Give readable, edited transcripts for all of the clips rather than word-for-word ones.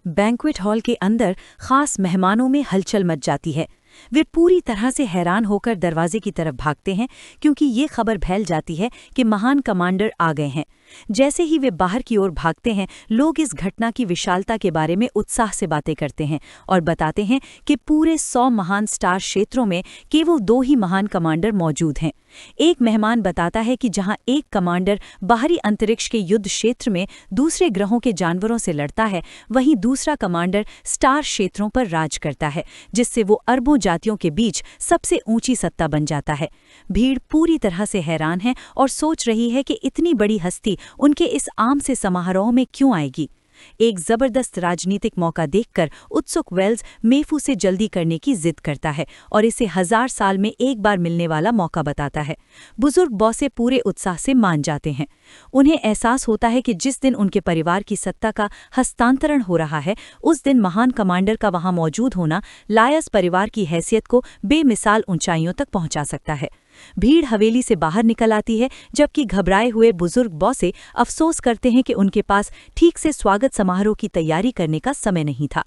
Banquet hall के अंदर खास मेहमानों में हलचल मच जाती है। वे पूरी तरह से हैरान होकर दरवाजे की तरफ भागते हैं क्योंकि ये खबर फैल जाती है कि महान कमांडर आ गए हैं। जैसे ही वे बाहर की ओर भागते हैं, लोग इस घटना की विशालता के बारे में उत्साह से बातें करते हैं और बताते हैं कि पूरे 100 महान स्टार क्षेत्रों में केवल 2 ही महान कमांडर मौजूद हैं। एक मेहमान बताता है कि जहां एक कमांडर बाहरी अंतरिक्ष के युद्ध क्षेत्र में दूसरे ग्रहों के जानवरों से लड़ता है, वहीं दूसरा कमांडर स्टार क्षेत्रों पर राज करता है, जिससे वो अरबों जातियों के बीच सबसे ऊंची सत्ता बन जाता है। भीड़ पूरी तरह से हैरान है और सोच रही है कि इतनी बड़ी हस्ती उनके इस आम से समारोह में क्यों आएगी। एक जबरदस्त राजनीतिक मौका देखकर उत्सुक वेल्स मेफू से जल्दी करने की जिद करता है और इसे 1000 साल में एक बार मिलने वाला मौका बताता है। बुजुर्ग बॉसे पूरे उत्साह से मान जाते हैं। उन्हें एहसास होता है कि जिस दिन उनके परिवार की सत्ता का हस्तांतरण हो रहा है, उस दिन महान कमांडर का वहां मौजूद होना लायर्स परिवार की हैसियत को बेमिसाल ऊंचाइयों तक पहुंचा सकता है। भीड़ हवेली से बाहर निकल आती है, जबकि घबराए हुए बुजुर्ग बॉसे अफसोस करते हैं कि उनके पास ठीक से स्वागत समारोह की तैयारी करने का समय नहीं था।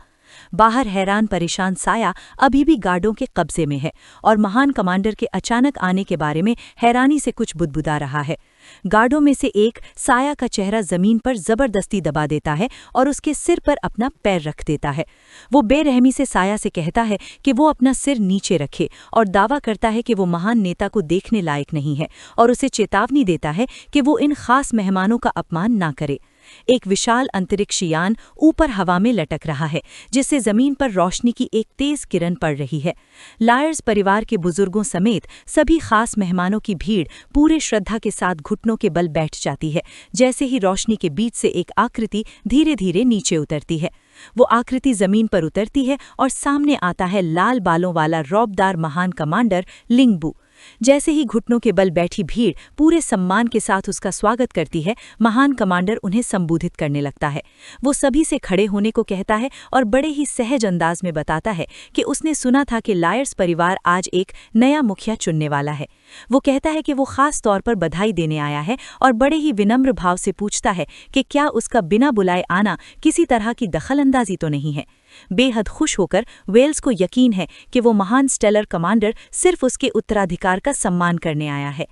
बाहर हैरान परेशान साया अभी भी गार्डों के कब्जे में है और महान कमांडर के अचानक आने के बारे में हैरानी से कुछ बुदबुदा रहा है। गार्डों में से एक साया का चेहरा जमीन पर जबरदस्ती दबा देता है और उसके सिर पर अपना पैर रख देता है। वो बेरहमी से साया से कहता है कि वो अपना सिर नीचे रखे और दावा करता है कि वो महान नेता को देखने लायक नहीं है और उसे चेतावनी देता है कि वो इन खास मेहमानों का अपमान ना करे। एक विशाल अंतरिक्ष यान ऊपर हवा में लटक रहा है, जिससे जमीन पर रोशनी की एक तेज किरण पड़ रही है। लायर्स परिवार के बुजुर्गों समेत सभी खास मेहमानों की भीड़ पूरे श्रद्धा के साथ घुटनों के बल बैठ जाती है। जैसे ही रोशनी के बीच से एक आकृति धीरे धीरे नीचे उतरती है, वो आकृति जमीन पर उतरती है और सामने आता है लाल बालों वाला रौबदार महान कमांडर लिंगबू। जैसे ही घुटनों के बल बैठी भीड़ पूरे सम्मान के साथ उसका स्वागत करती है, महान कमांडर उन्हें संबोधित करने लगता है। वो सभी से खड़े होने को कहता है और बड़े ही सहज अंदाज में बताता है कि उसने सुना था कि लायर्स परिवार आज एक नया मुखिया चुनने वाला है। वो कहता है कि वो खास तौर पर बधाई देने आया है और बड़े ही विनम्र भाव से पूछता है कि क्या उसका बिना बुलाए आना किसी तरह की दखलंदाजी तो नहीं है। बेहद खुश होकर वेल्स को यकीन है कि वो महान स्टेलर कमांडर सिर्फ उसके उत्तराधिकार का सम्मान करने आया है।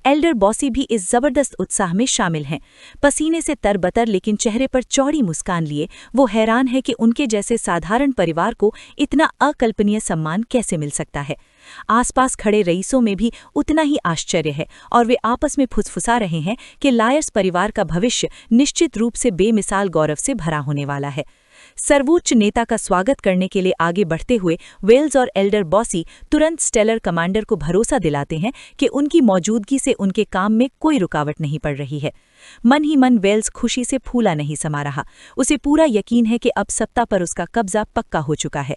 एल्डर बॉसी भी इस जबरदस्त उत्साह में शामिल हैं। पसीने से तरबतर लेकिन चेहरे पर चौड़ी मुस्कान लिए वो हैरान है कि उनके जैसे साधारण परिवार को इतना अकल्पनीय सम्मान कैसे मिल सकता है। आसपास खड़े रईसों में भी उतना ही आश्चर्य है और वे आपस में फुसफुसा रहे हैं कि लायर्स परिवार का भविष्य निश्चित रूप से बेमिसाल गौरव से भरा होने वाला है। सर्वोच्च नेता का स्वागत करने के लिए आगे बढ़ते हुए वेल्स और एल्डर बॉसी तुरंत स्टेलर कमांडर को भरोसा दिलाते हैं कि उनकी मौजूदगी से उनके काम में कोई रुकावट नहीं पड़ रही है। मन ही मन वेल्स खुशी से फूला नहीं समा रहा। उसे पूरा यकीन है कि अब सत्ता पर उसका कब्जा पक्का हो चुका है।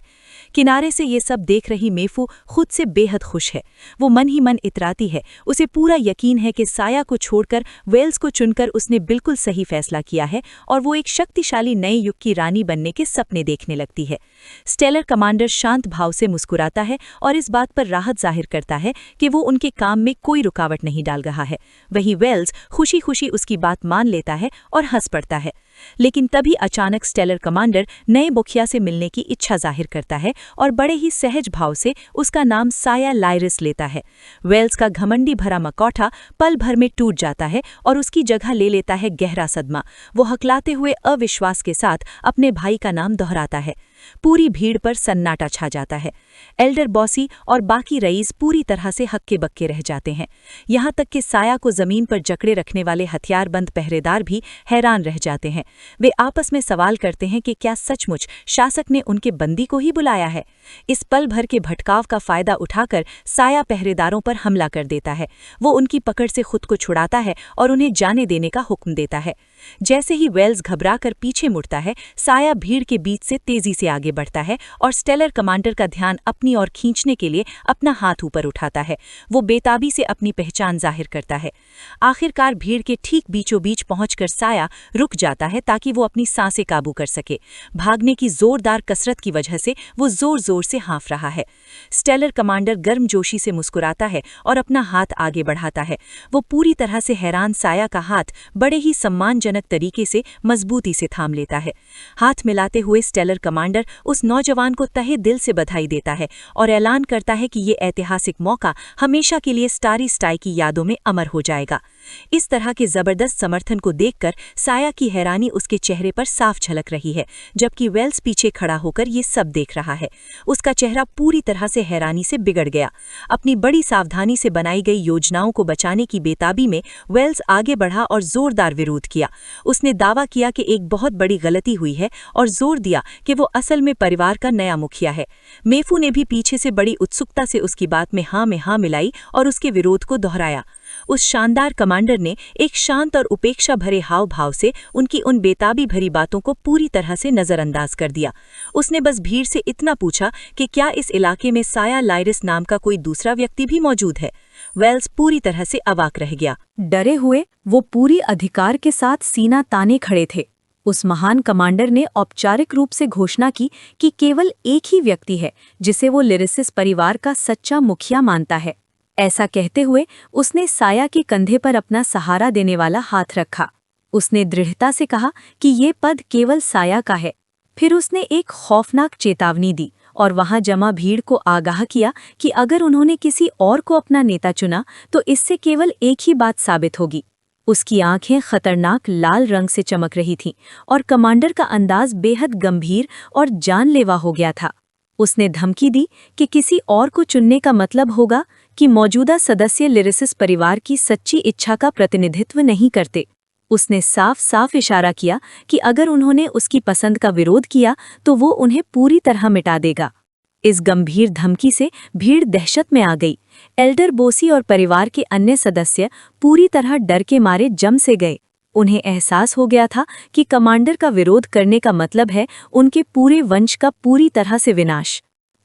किनारे से ये सब देख रही मेफू खुद से बेहद खुश है। वो मन ही मन इतराती है। उसे पूरा यकीन है कि साया को छोड़कर वेल्स को चुनकर उसने बिल्कुल सही फैसला किया है और वो एक शक्तिशाली नए युग की रानी बनने के सपने देखने लगती है। स्टेलर कमांडर शांत भाव से मुस्कुराता है और इस बात पर राहत जाहिर करता है कि वो उनके काम में कोई रुकावट नहीं डाल रहा है। वहीं वेल्स खुशी खुशी उसकी बात मान लेता है और हंस पड़ता है। लेकिन तभी अचानक स्टेलर कमांडर नए मुखिया से मिलने की इच्छा जाहिर करता है और बड़े ही सहज भाव से उसका नाम साया लायरिस लेता है। वेल्स का घमंडी भरा मकौठा पल भर में टूट जाता है और उसकी जगह ले लेता है गहरा सदमा। वो हकलाते हुए अविश्वास के साथ अपने भाई का नाम दोहराता है। पूरी भीड़ पर सन्नाटा छा जाता है। एल्डर बॉसी और बाकी रईस पूरी तरह से हक्के बक्के रह जाते हैं। यहाँ तक कि साया को जमीन पर जकड़े रखने वाले हथियारबंद पहरेदार भी हैरान रह जाते हैं। वे आपस में सवाल करते हैं कि क्या सचमुच शासक ने उनके बंदी को ही बुलाया है। इस पल भर के भटकाव का फायदा उठाकर साया पहरेदारों पर हमला कर देता है। वो उनकी पकड़ से खुद को छुड़ाता है और उन्हें जाने देने का हुक्म देता है। जैसे ही वेल्स घबराकर पीछे मुड़ता है, साया भीड़ के बीच से तेजी से आगे बढ़ता है और स्टेलर कमांडर का ध्यान अपनी ओर खींचने के लिए अपना हाथ ऊपर उठाता है। वो बेताबी से अपनी पहचान जाहिर करता है। आखिरकार भीड़ के ठीक बीचों बीच पहुंचकर साया रुक जाता है ताकि वो अपनी सांसें काबू कर सके। भागने की जोरदार कसरत की वजह से वो जोर जोर से हाँफ रहा है। स्टेलर कमांडर गर्मजोशी से मुस्कुराता है और अपना हाथ आगे बढ़ाता है। वो पूरी तरह से हैरान साया का हाथ बड़े ही सम्मानजनक सम्मानजनक तरीके से मजबूती से थाम लेता है। हाथ मिलाते हुए स्टेलर कमांडर उस नौजवान को तहे दिल से बधाई देता है और ऐलान करता है कि ये ऐतिहासिक मौका हमेशा के लिए स्टारी स्टाई की यादों में अमर हो जाएगा। इस तरह के जबरदस्त समर्थन को देखकर साया की हैरानी उसके चेहरे पर साफ झलक रही है, जबकि वेल्स पीछे खड़ा होकर ये सब देख रहा है। उसका चेहरा पूरी तरह से हैरानी से बिगड़ गया। अपनी बड़ी सावधानी से बनाई गई योजनाओं को बचाने की बेताबी में वेल्स आगे बढ़ा और जोरदार विरोध किया। उसने दावा किया कि एक बहुत बड़ी गलती हुई है और जोर दिया कि वो असल में परिवार का नया मुखिया है। मेफू ने भी पीछे से बड़ी उत्सुकता से उसकी बात में हाँ मिलाई और उसके विरोध को दोहराया। उस शानदार कमांडर ने एक शांत और उपेक्षा भरे हाव भाव से उनकी उन बेताबी भरी बातों को पूरी तरह से नजरअंदाज कर दिया। उसने बस भीड़ से इतना पूछा कि क्या इस इलाके में साया लाइरिस नाम का कोई दूसरा व्यक्ति भी मौजूद है। वेल्स पूरी तरह से अवाक रह गया। डरे हुए वो पूरी अधिकार के साथ सीना ताने खड़े थे। उस महान कमांडर ने औपचारिक रूप से घोषणा की कि केवल एक ही व्यक्ति है जिसे वो लिरिसिस परिवार का सच्चा मुखिया मानता है। ऐसा कहते हुए उसने साया के कंधे पर अपना सहारा देने वाला हाथ रखा। उसने दृढ़ता से कहा कि ये पद केवल साया का है। फिर उसने एक खौफनाक चेतावनी दी और वहां जमा भीड़ को आगाह किया कि अगर उन्होंने किसी और को अपना नेता चुना तो इससे केवल एक ही बात साबित होगी। उसकी आंखें खतरनाक लाल रंग से चमक रही थीं और कमांडर का अंदाज बेहद गंभीर और जानलेवा हो गया था। उसने धमकी दी कि किसी और को चुनने का मतलब होगा कि मौजूदा सदस्य लिरिसिस परिवार की सच्ची इच्छा का प्रतिनिधित्व नहीं करते। उसने साफ साफ इशारा किया कि अगर उन्होंने उसकी पसंद का विरोध किया तो वो उन्हें पूरी तरह मिटा देगा। इस गंभीर धमकी से भीड़ दहशत में आ गई। एल्डर बोसी और परिवार के अन्य सदस्य पूरी तरह डर के मारे जम से गए। उन्हें एहसास हो गया था कि कमांडर का विरोध करने का मतलब है उनके पूरे वंश का पूरी तरह से विनाश।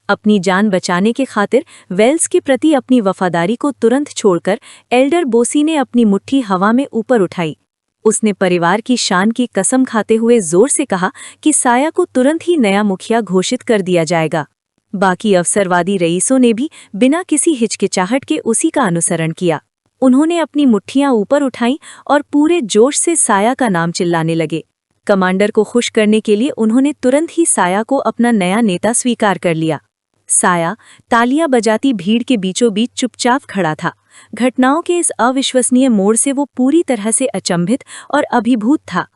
अपनी जान बचाने के खातिर वेल्स के प्रति अपनी वफादारी को तुरंत छोड़कर एल्डर बोसी ने अपनी मुट्ठी हवा में ऊपर उठाई। उसने परिवार की शान की कसम खाते हुए जोर से कहा कि साया को तुरंत ही नया मुखिया घोषित कर दिया जाएगा। बाकी अवसरवादी रईसों ने भी बिना किसी हिचकिचाहट के उसी का अनुसरण किया। उन्होंने अपनी मुट्ठियां ऊपर उठाईं और पूरे जोश से साया का नाम चिल्लाने लगे। कमांडर को खुश करने के लिए उन्होंने तुरंत ही साया को अपना नया नेता स्वीकार कर लिया। साया तालियां बजाती भीड़ के बीचों बीच चुपचाप खड़ा था। घटनाओं के इस अविश्वसनीय मोड़ से वो पूरी तरह से अचंभित और अभिभूत था।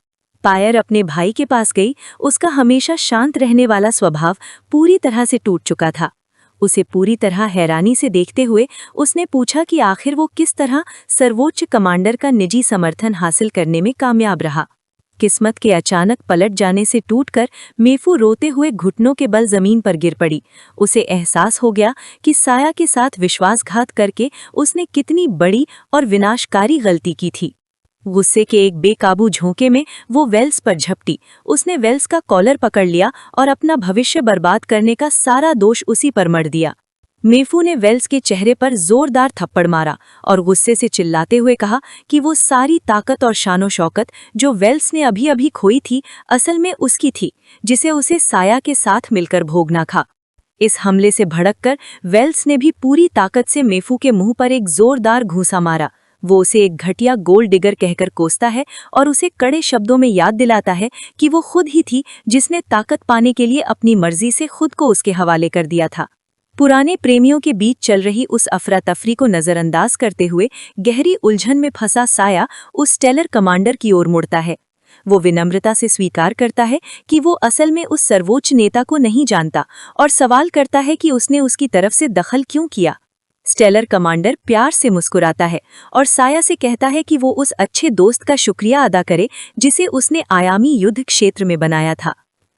पायर अपने भाई के पास गई। उसका हमेशा शांत रहने वाला स्वभाव पूरी तरह से टूट चुका था। उसे पूरी तरह हैरानी से देखते हुए उसने पूछा कि आखिर वो किस तरह सर्वोच्च कमांडर का निजी समर्थन हासिल करने में कामयाब रहा। किस्मत के अचानक पलट जाने से टूटकर मेफू रोते हुए घुटनों के बल जमीन पर गिर पड़ी। उसे एहसास हो गया कि साया के साथ विश्वासघात करके उसने कितनी बड़ी और विनाशकारी गलती की थी। गुस्से के एक बेकाबू झोंके में वो वेल्स पर झपटी। उसने वेल्स का कॉलर पकड़ लिया और अपना भविष्य बर्बाद करने का सारा दोष उसी पर मढ़ दिया। मेफू ने वेल्स के चेहरे पर जोरदार थप्पड़ मारा और गुस्से से चिल्लाते हुए कहा कि वो सारी ताकत और शानो शौकत जो वेल्स ने अभी अभी खोई थी असल में उसकी थी, जिसे उसे साया के साथ मिलकर भोगना था। इस हमले से भड़ककर वेल्स ने भी पूरी ताकत से मेफू के मुंह पर एक जोरदार घूंसा मारा। वो उसे एक घटिया गोल्ड डिगर कहकर कोसता है और उसे कड़े शब्दों में याद दिलाता है कि वो खुद ही थी जिसने ताकत पाने के लिए अपनी मर्जी से खुद को उसके हवाले कर दिया था। पुराने प्रेमियों के बीच चल रही उस अफरा तफरी को नजरअंदाज करते हुए गहरी उलझन में फंसा साया उस स्टेलर कमांडर की ओर मुड़ता है। वो विनम्रता से स्वीकार करता है कि वो असल में उस सर्वोच्च नेता को नहीं जानता और सवाल करता है कि उसने उसकी तरफ से दखल क्यों किया। स्टेलर कमांडर प्यार से मुस्कुराता है और साया से कहता है कि वो उस अच्छे दोस्त का शुक्रिया अदा करे जिसे उसने आयामी युद्ध क्षेत्र में बनाया था।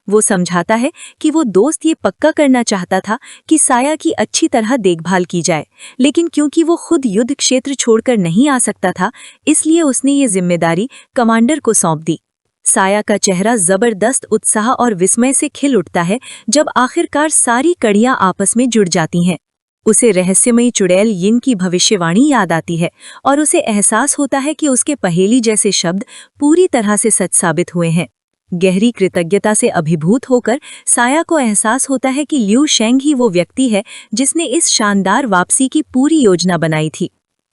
वो समझाता है कि वो दोस्त ये पक्का करना चाहता था कि साया की अच्छी तरह देखभाल की जाए, लेकिन क्योंकि वो खुद युद्ध क्षेत्र छोड़कर नहीं आ सकता था, इसलिए उसने ये जिम्मेदारी कमांडर को सौंप दी। साया का चेहरा जबरदस्त उत्साह और विस्मय से खिल उठता है जब आखिरकार सारी कड़ियां आपस में जुड़ जाती हैं। उसे रहस्यमयी चुड़ैल यिन की भविष्यवाणी याद आती है और उसे एहसास होता है कि उसके पहेली जैसे शब्द पूरी तरह से सच साबित हुए हैं। गहरी कृतज्ञता से अभिभूत होकर साया को एहसास होता है कि लियू शेंग ही वो व्यक्ति है जिसने इस शानदार वापसी की पूरी योजना बनाई थी।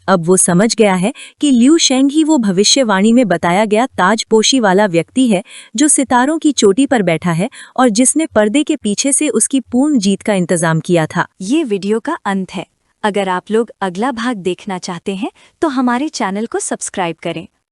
अब वो समझ गया है कि लिू शेंग ही वो भविष्यवाणी में बताया गया ताजपोशी वाला व्यक्ति है जो सितारों की चोटी पर बैठा है और जिसने पर्दे के पीछे से उसकी पूर्ण जीत का इंतजाम किया था। ये वीडियो का अंत है। अगर आप लोग अगला भाग देखना चाहते हैं तो हमारे चैनल को सब्सक्राइब करें